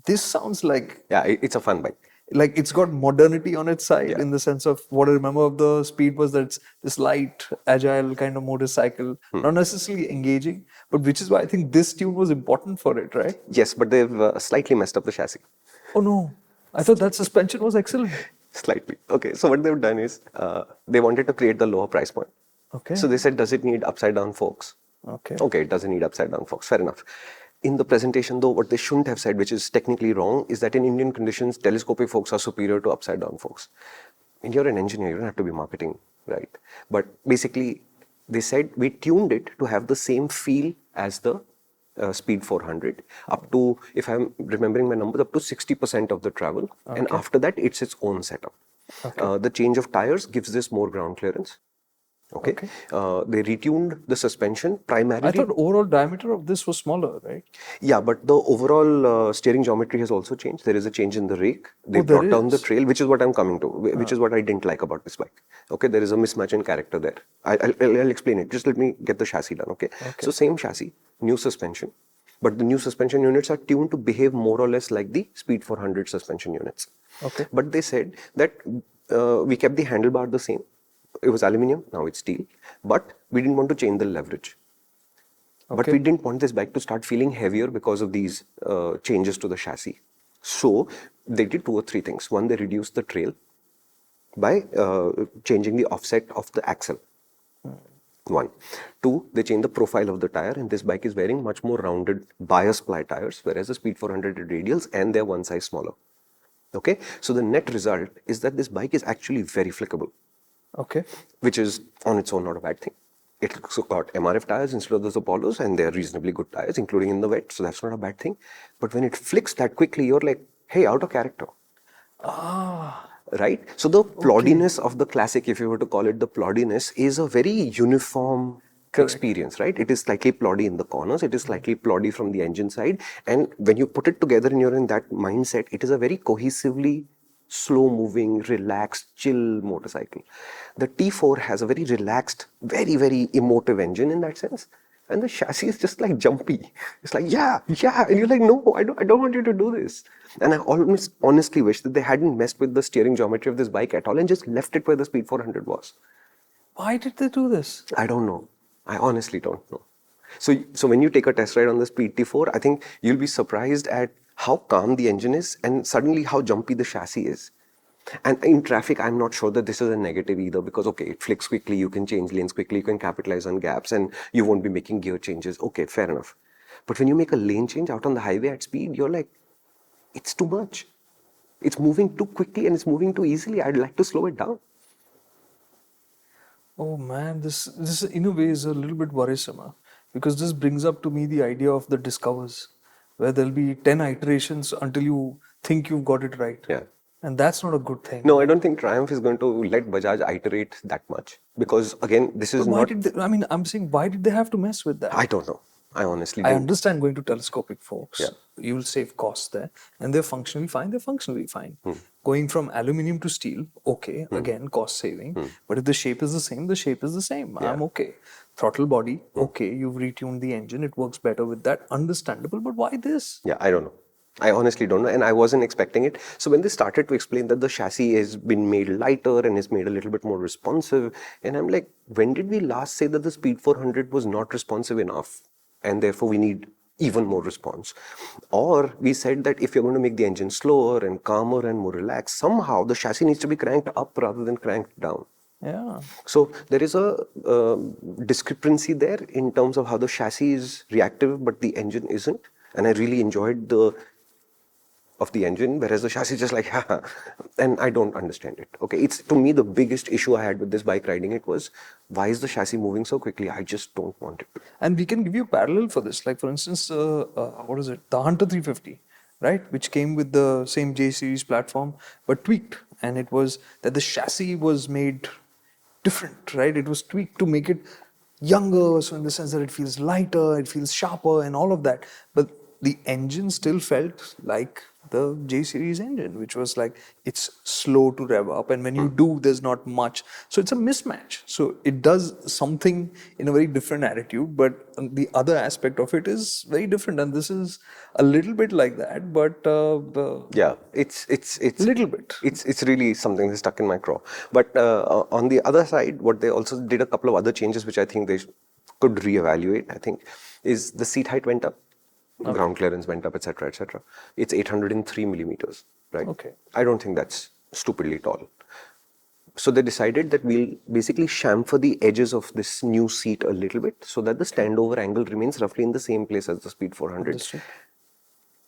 This sounds like Yeah, it's a fun bike. it's got modernity on its side, Yeah. in the sense of what I remember of the Speed was that it's this light, agile kind of motorcycle, not necessarily engaging, but which is why I think this tune was important for it, right? Yes, but they've slightly messed up the chassis. Oh no, I thought that suspension was excellent. Slightly. Okay, so what they've done is they wanted to create the lower price point. Okay. So they said, does it need upside down forks? Okay. Okay, it doesn't need upside down forks. Fair enough. In the presentation, though, what they shouldn't have said, which is technically wrong, is that in Indian conditions, telescopic forks are superior to upside down forks. And you're an engineer, you don't have to be marketing, right? But basically, they said we tuned it to have the same feel as the Speed 400, up to, if I'm remembering my numbers, up to 60% of the travel. And after that, it's its own setup. The change of tires gives this more ground clearance. Okay. They retuned the suspension primarily. I thought overall diameter of this was smaller, right? Yeah, but the overall steering geometry has also changed. There is a change in the rake. They brought down the trail, which is what I'm coming to, which is what I didn't like about this bike. Okay, there is a mismatch in character there. I'll explain it. Just let me get the chassis done, okay? So same chassis, new suspension, but the new suspension units are tuned to behave more or less like the Speed 400 suspension units. Okay. But they said that we kept the handlebar the same. It was aluminium, now it's steel, but we didn't want to change the leverage. But we didn't want this bike to start feeling heavier because of these changes to the chassis. So they did 2 or 3 things. One, they reduced the trail by changing the offset of the axle. 1. 2, they changed the profile of the tire, and this bike is wearing much more rounded bias ply tires, whereas the Speed 400 are radials and they're one size smaller. Okay, so the net result is that this bike is actually very flickable. Okay. Which is on its own not a bad thing. It's got MRF tires instead of those Apollos, and they're reasonably good tires, including in the wet, so that's not a bad thing. But when it flicks that quickly, you're like, hey, out of character. Right? So the ploddiness of the Classic, if you were to call it the ploddiness, is a very uniform experience, right? It is slightly ploddy in the corners, it is slightly ploddy from the engine side, and when you put it together and you're in that mindset, it is a very cohesively slow-moving, relaxed, chill motorcycle. The T4 has a very relaxed, very, very emotive engine in that sense. And the chassis is just like jumpy. It's like, yeah. And you're like, no, I don't want you to do this. And I almost honestly wish that they hadn't messed with the steering geometry of this bike at all and just left it where the Speed 400 was. Why did they do this? I don't know. I honestly don't know. So when you take a test ride on the Speed T4, I think you'll be surprised at how calm the engine is and suddenly how jumpy the chassis is. And in traffic, I'm not sure that this is a negative either, because, okay, it flicks quickly, you can change lanes quickly, you can capitalize on gaps, and you won't be making gear changes. Okay, fair enough. But when you make a lane change out on the highway at speed, you're like, it's too much. It's moving too quickly and it's moving too easily. I'd like to slow it down. Oh man, this in a way is a little bit worrisome, because this brings up to me the idea of the Discovers, where there'll be 10 iterations until you think you've got it right. Yeah. And that's not a good thing. No, I don't think Triumph is going to let Bajaj iterate that much, because again, this is Why not. did they, I mean, I'm saying, why did they have to mess with that? I don't know. I honestly I don't. understand going to telescopic forks. Yeah. You will save costs there, and they're functionally fine. Going from aluminium to steel, okay, again, cost saving. But if the shape is the same, the shape is the same. I'm okay. Throttle body, okay, you've retuned the engine, it works better with that. Understandable, but why this? Yeah, I don't know. I honestly don't know, and I wasn't expecting it. So when they started to explain that the chassis has been made lighter and is made a little bit more responsive, and I'm like, when did we last say that the Speed 400 was not responsive enough, and therefore we need even more response? Or we said that if you're going to make the engine slower and calmer and more relaxed, somehow the chassis needs to be cranked up rather than cranked down. Yeah. So there is a discrepancy there in terms of how the chassis is reactive, but the engine isn't. And I really enjoyed of the engine, whereas the chassis is just like, haha, and I don't understand it. Okay, it's, to me, the biggest issue I had with this bike riding it was, why is the chassis moving so quickly? I just don't want it to. And we can give you a parallel for this. Like, for instance, what is it? The Hunter 350, right? Which came with the same J series platform, but tweaked. And it was that the chassis was made different, right? It was tweaked to make it younger, so in the sense that it feels lighter, it feels sharper, and all of that. But the engine still felt like the J series engine, which was like it's slow to rev up, and when you do, there's not much. So it's a mismatch. So it does something in a very different attitude, but the other aspect of it is very different. And this is a little bit like that, but Yeah, it's little bit. it's really something that's stuck in my craw. But on the other side, what they also did a couple of other changes, which I think they could reevaluate. I think is the seat height went up, ground clearance went up, etc., etc. It's 803 millimeters, right? Okay. I don't think that's stupidly tall. So they decided that we'll basically chamfer the edges of this new seat a little bit so that the standover angle remains roughly in the same place as the Speed 400. Understood.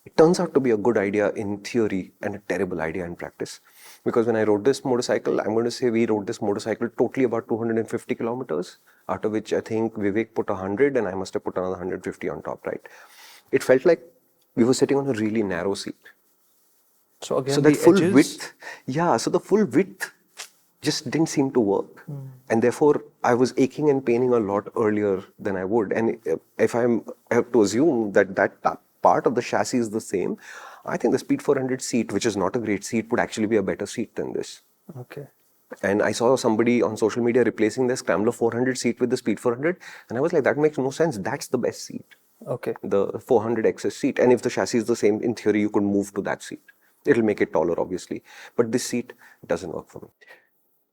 It turns out to be a good idea in theory and a terrible idea in practice. Because when I rode this motorcycle, I'm going to say we rode this motorcycle totally about 250 kilometers, out of which I think Vivek put 100 and I must have put another 150 on top, right? It felt like we were sitting on a really narrow seat. So again, So that the full edges, width, yeah, so the full width just didn't seem to work. And therefore, I was aching and paining a lot earlier than I would. And if I have to assume that part of the chassis is the same, I think the Speed 400 seat, which is not a great seat, would actually be a better seat than this. Okay. And I saw somebody on social media replacing their Scrambler 400 seat with the Speed 400. And I was like, that makes no sense. That's the best seat. Okay. The 400 XS seat. And if the chassis is the same, in theory, you could move to that seat. It'll make it taller, obviously. But this seat doesn't work for me.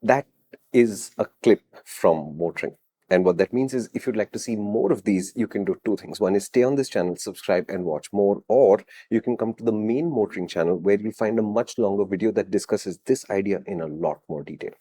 That is a clip from MotorInc. And what that means is if you'd like to see more of these, you can do two things. One is stay on this channel, subscribe and watch more, or you can come to the main MotorInc channel where you'll find a much longer video that discusses this idea in a lot more detail.